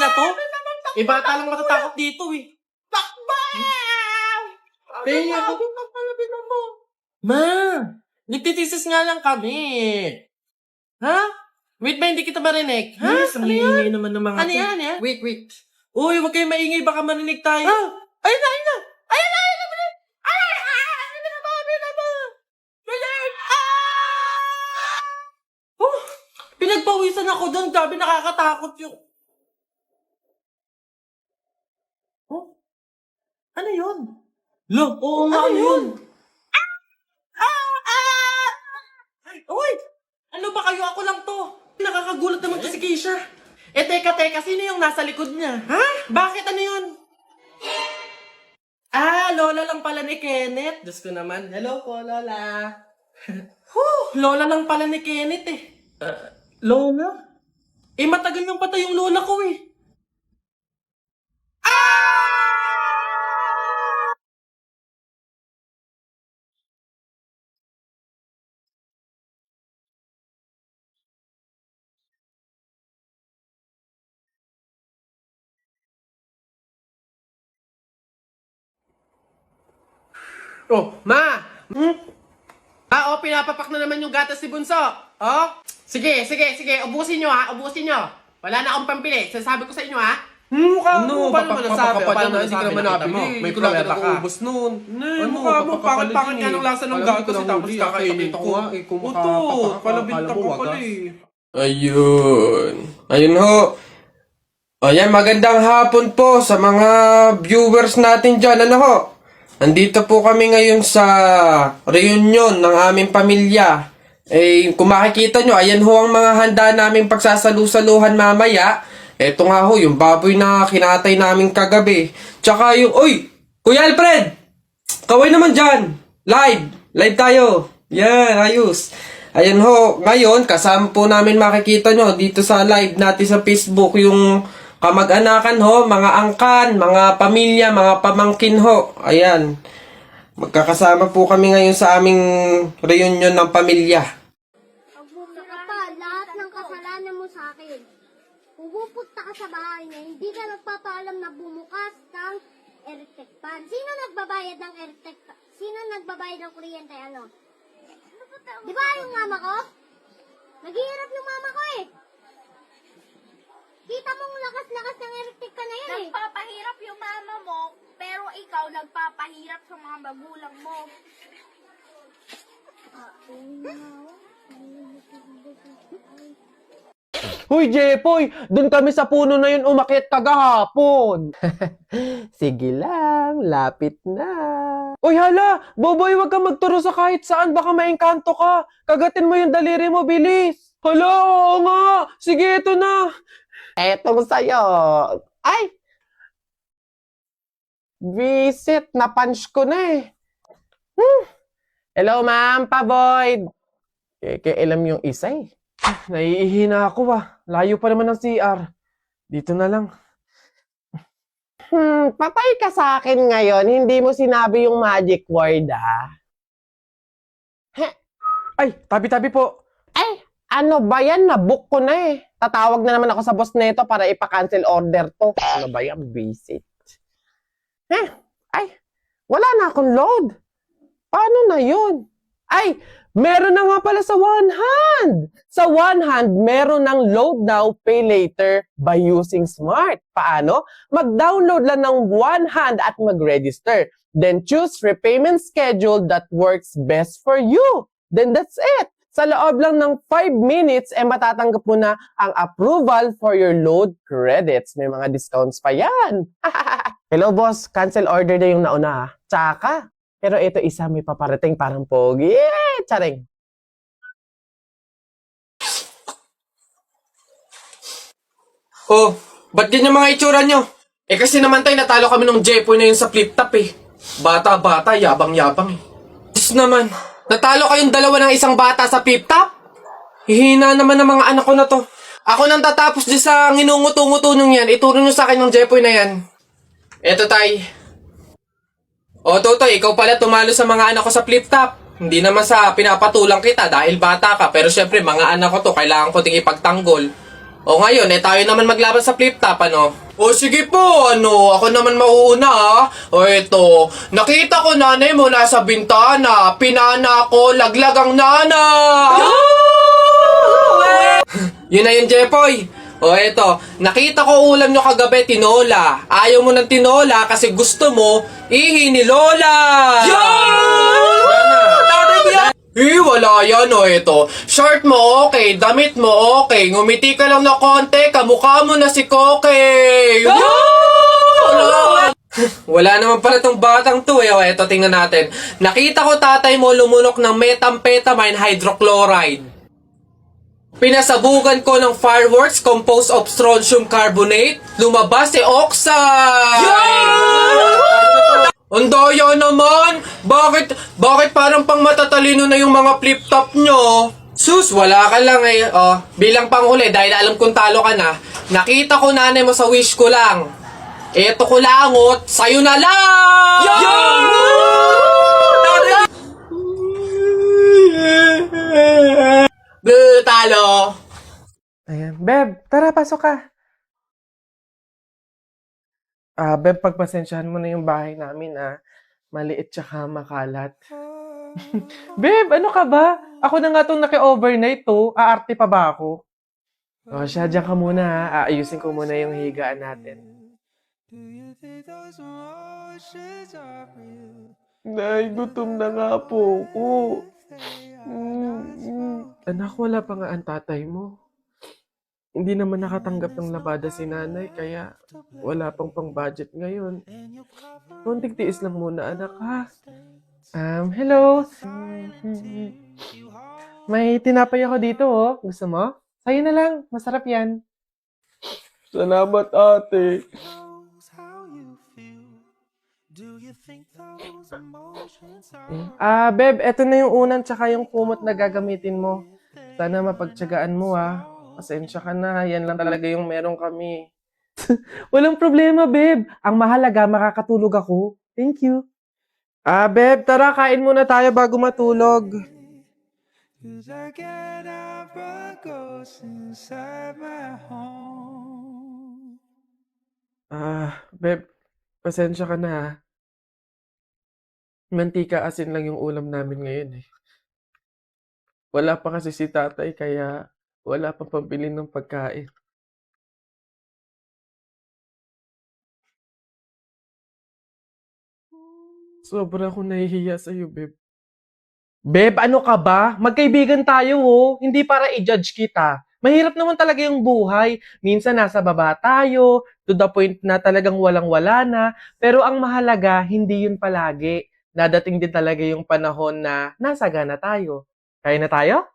na to? Bata lang matatakot dito eh. Tingin ako. Ma, nagtitisis nga lang kami. Ha? Wait ba, hindi kita marinig? Ha? Yes, ang Ano ingay yan? naman ng mga Ano to. yan, yan? Wait. Uy, huwag kayong maingay, baka marinig tayo. Ah! Ayun na! Ayun na! Oh, pinagpawisan ako doon. Sabi nakakatakot yung... Oh, ano yun? Lo, oo nga, ano yun? Uy! Ano ba kayo? Ako lang to. Nakakagulat naman to si Keisha. Teka, sino yung nasa likod niya? Ha? Bakit? Ano yun? Lola lang pala ni Kenneth. Diyos ko naman. Hello po, Lola. Lola lang pala ni Kenneth eh. Lola? Matagal nang patay yung lola ko eh. Oh, ma! Pinapapak na naman yung gatas si Bunso. Oh? Sige. Ubusin nyo ha. Ubusin nyo. Wala na akong pampili. Sasabi ko sa inyo ha. Paano naman nasabi? Paano Hindi ka naman nabili. May Ikaw lang pruweba ka. nag-uubos nun. Mukha mo, pangit ka ng lasa ng gatas tapos kakainin ko. Palabinta ko pala eh. Ayun ho. Ayan, magandang hapon po sa mga viewers natin dyan. Ano ho? Nandito po kami ngayon sa reunion ng aming pamilya. Kung makikita nyo, ayan ho ang mga handa naming pagsasalu-saluhan mamaya. Eto nga ho, yung baboy na kinatay namin kagabi. Tsaka yung, Kuya Alfred! Kaway naman dyan! Live tayo! Yan, ayos. Ayan ho, ngayon, kasama po namin makikita nyo dito sa live natin sa Facebook yung kamag-anakan ho, mga angkan, mga pamilya, mga pamangkin ho. Ayan. Magkakasama po kami ngayon sa aming reunion ng pamilya. Saka pa, lahat ng kasalanan mo sa akin. Pupunta ka sa bahay na hindi ka nagpapaalam na bumukas ng electric fan. Sino nagbabayad ng electric fan? Sino nagbabayad ng kuryente? Ano? Di ba yung mama ko? Naghihirap yung mama ko eh. Kita mong lakas-lakas ng electric fan na yan eh. Nagpapahirap yung mama mo, pero ikaw nagpapahirap sa mga magulang mo. Hoy, Jepoy! Doon kami sa puno na yun umakyat kagahapon. Sige lang, lapit na. Uy, hala! Boboy, wag kang magturo sa kahit saan. Baka maengkanto ka. Kagatin mo yung daliri mo, bilis. Hala, oo nga. Sige, ito na. Etong sa'yo. Ay! Visit, na-punch ko na eh. Hello, ma'am, pa-void. Alam yung isa eh. Naiihina ako Layo pa naman ng CR. Dito na lang. Patay ka sa akin ngayon. Hindi mo sinabi yung magic word, Ay, tabi-tabi po. Ay, ano ba yan? Nabook ko na eh. Tatawag na naman ako sa boss nito para ipa-cancel order to. Ano ba yan? Visit. Ay, wala na akong load. Paano na yun? Ay, meron na nga pala sa One Hand. Sa One Hand, meron ng load now, pay later by using Smart. Paano? Mag-download lang ng One Hand at mag-register. Then choose repayment schedule that works best for you. Then that's it. Sa loob lang ng 5 minutes, matatanggap mo na ang approval for your load credits. May mga discounts pa yan. Hello boss, cancel order na yung nauna Tsaka. Pero ito isa may paparating parang pogi. Charing. Oh, ba't ganyan mga itsura nyo? Kasi naman tayo natalo kami ng Jepoy na yun sa flip top eh. Bata-bata, yabang-yabang eh. Diyos naman, natalo kayong dalawa ng isang bata sa flip top? Hihina naman ng mga anak ko na to. Ako nang tatapos di sa nginunguto-nguto nyo yan, ituro nyo sa akin ng Jepoy na yan. Eto tay. O Totoy, ikaw pala tumalo sa mga anak ko sa flip top. Hindi naman sa pinapatulang kita dahil bata ka. Pero syempre, mga anak ko to, kailangan ko ding ipagtanggol. O ngayon, tayo naman maglaban sa flip top, ano? O sige po, ako naman mauuna, ha? O eto, nakita ko nanay mo nasa bintana, pinana ko, laglag ang nana! Yun na yun, Jepoy. O eto, nakita ko ulam nyo kagabi, tinola. Ayaw mo ng tinola kasi gusto mo, ihi ni Lola! Wala yan, eto. Short mo okay, damit mo okay, ngumiti ka lang na konti, kamukha mo na si Koke! Wala naman pala tong batang to, O eto, tingnan natin. Nakita ko tatay mo lumunok ng methamphetamine hydrochloride. Pinasabugan ko ng fireworks composed of strontium carbonate. Lumabas si oxide! Ang daya naman! Bakit parang pang matatalino na yung mga flip-top nyo? Sus, wala ka lang eh. Oh, bilang panghuli, dahil alam kong talo ka na, nakita ko nanay mo sa wish ko lang. Eto ko langot, sa'yo na lang! Talo! Ayan. Beb, tara, pasok ka. Beb, pagpasensyahan mo na yung bahay namin, maliit tsaka makalat. Beb, ano ka ba? Ako na nga itong naki-overnight to. Aarte pa ba ako? O siya, dyan ka muna ha. Aayusin ko muna yung higaan natin. Nay, gutom na nga po ako. Anak, wala pa nga ang tatay mo. Hindi naman nakatanggap ng labada si nanay, kaya wala pang pang-budget ngayon. Konting tiis lang muna, anak, ha? Hello? May tinapay ako dito, oh. Gusto mo? Sa'yo na lang. Masarap yan. Salamat, ate. Beb, eto na yung unang tsaka yung kumot na gagamitin mo. Sana mapagtyagaan mo, Pasensya ka na. Yan lang talaga yung meron kami. Walang problema, Beb. Ang mahalaga, makakatulog ako. Thank you. Beb, tara, kain muna tayo bago matulog. Beb, pasensya ka na, ha. Mantika asin lang yung ulam namin ngayon, eh. Wala pa kasi si tatay, kaya wala pa pambili ng pagkain. Sobra akong nahihiya sa'yo, Beb. Beb, ano ka ba? Magkaibigan tayo, oh. Hindi para i-judge kita. Mahirap naman talaga yung buhay. Minsan nasa baba tayo, to the point na talagang walang-wala na. Pero ang mahalaga, hindi yun palagi. Dadating din talaga yung panahon na nasagana tayo. Kaya na tayo?